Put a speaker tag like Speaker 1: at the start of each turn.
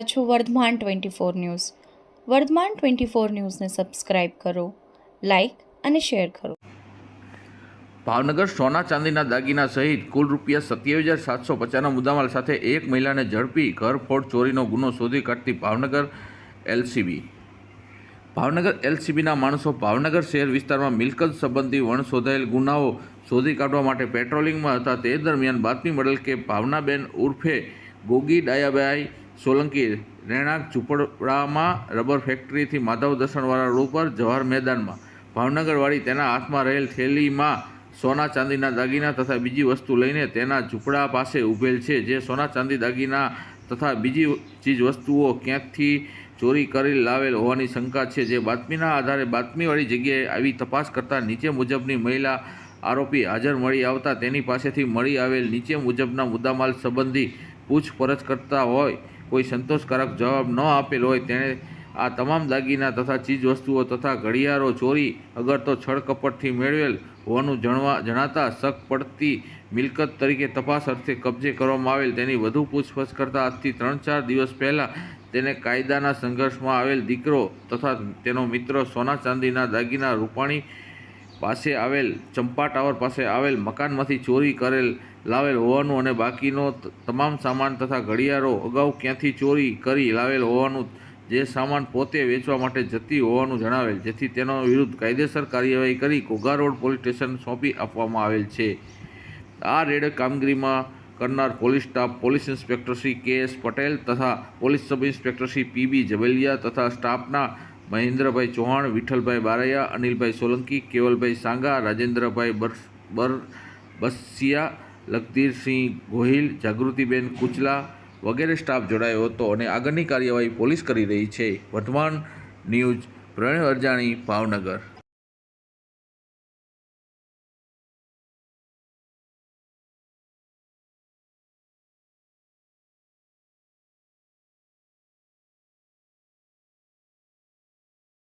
Speaker 1: છો વર્ધમાન 24 ન્યૂઝ. વર્ધમાન 24 ન્યૂઝને સબસ્ક્રાઇબ કરો, લાઇક અને શેર કરો.
Speaker 2: ભાવનગર સોના ચાંદીના દાગીના સહિત કુલ ₹27,750ના મુદ્દામાલ સાથે એક મહિલાને ઝડપી ઘરફોડ ચોરીનો ગુનો શોધી કાઢતી ભાવનગર એલસીબી. ભાવનગર એલસીબીના માણસો ભાવનગર શહેર વિસ્તારમાં મિલકત સંબંધી વણશોધાયેલ ગુનાઓ શોધી કાઢવા માટે પેટ્રોલિંગમાં હતા. તે દરમિયાન બાતમી મળેલ કે ભાવનાબેન ઉર્ફે ગોગી ડાયાબાઈ સોલંકી રહેણાંક ઝૂંપડામાં રબર ફેક્ટરીથી માધવ દર્શનવાળા રોડ પર જવાહર મેદાનમાં ભાવનગરવાળી તેના હાથમાં રહેલ થેલીમાં સોના ચાંદીના દાગીના તથા બીજી વસ્તુ લઈને તેના ઝૂંપડા પાસે ઊભેલ છે. જે સોના ચાંદી દાગીના તથા બીજી ચીજ વસ્તુઓ ક્યાંકથી ચોરી કરી લાવેલ હોવાની શંકા છે. જે બાતમીના આધારે બાતમીવાળી જગ્યાએ આવી તપાસ કરતાં નીચે મુજબની મહિલા આરોપી હાજર મળી આવતા તેની પાસેથી મળી આવેલ નીચે મુજબના મુદ્દામાલ સંબંધી પૂછપરછ કરતા હોય કોઈ સંતોષકારક જવાબ ન આપેલ હોય તેણે આ તમામ દાગીના તથા ચીજ વસ્તુઓ તથા ઘડિયાળો ચોરી અગર તો છળકપટથી મેળવેલ હોવાનું જણાતા શક પડતી મિલકત તરીકે તપાસ અર્થે કબજે કરવામાં આવેલ. તેની વધુ પૂછપરછ કરતાં આજથી 3-4 દિવસ પહેલાં તેને કાયદાના સંઘર્ષમાં આવેલ દીકરો તથા તેનો મિત્ર સોના ચાંદીના દાગીના રૂપાણી પાસે આવેલ ચંપા ટાવર પાસે આવેલ મકાનમાંથી ચોરી કરેલ લાવેલ હોવાનું અને બાકીનો તમામ સામાન તથા ઘડિયાળો અગાઉ ક્યાંથી ચોરી કરી લાવેલ હોવાનું, જે સામાન પોતે વેચવા માટે જતી હોવાનું જણાવેલ, જેથી તેનો વિરુદ્ધ કાયદેસર કાર્યવાહી કરી ઘોઘા રોડ પોલીસ સ્ટેશન સોંપી આપવામાં આવેલ છે. આ રેડ કામગીરીમાં કરનાર police staff police inspector Shri K S. Patel તથા police sub inspector Shri P B. Jabaliya તથા સ્ટાફના મહેન્દ્રભાઈ ચૌહાણ, વિઠ્ઠલભાઈ બારૈયા, અનિલભાઈ સોલંકી, કેવલભાઈ સાંગા, રાજેન્દ્રભાઈ બસિયા, લખધીરસિંહ ગોહિલ, જાગૃતિબેન કુચલા વગેરે સ્ટાફ જોડાયો હતો અને આગળની કાર્યવાહી પોલીસ કરી રહી છે. વર્ધમાન ન્યૂઝ, પ્રવીણ અરજાણી, ભાવનગર.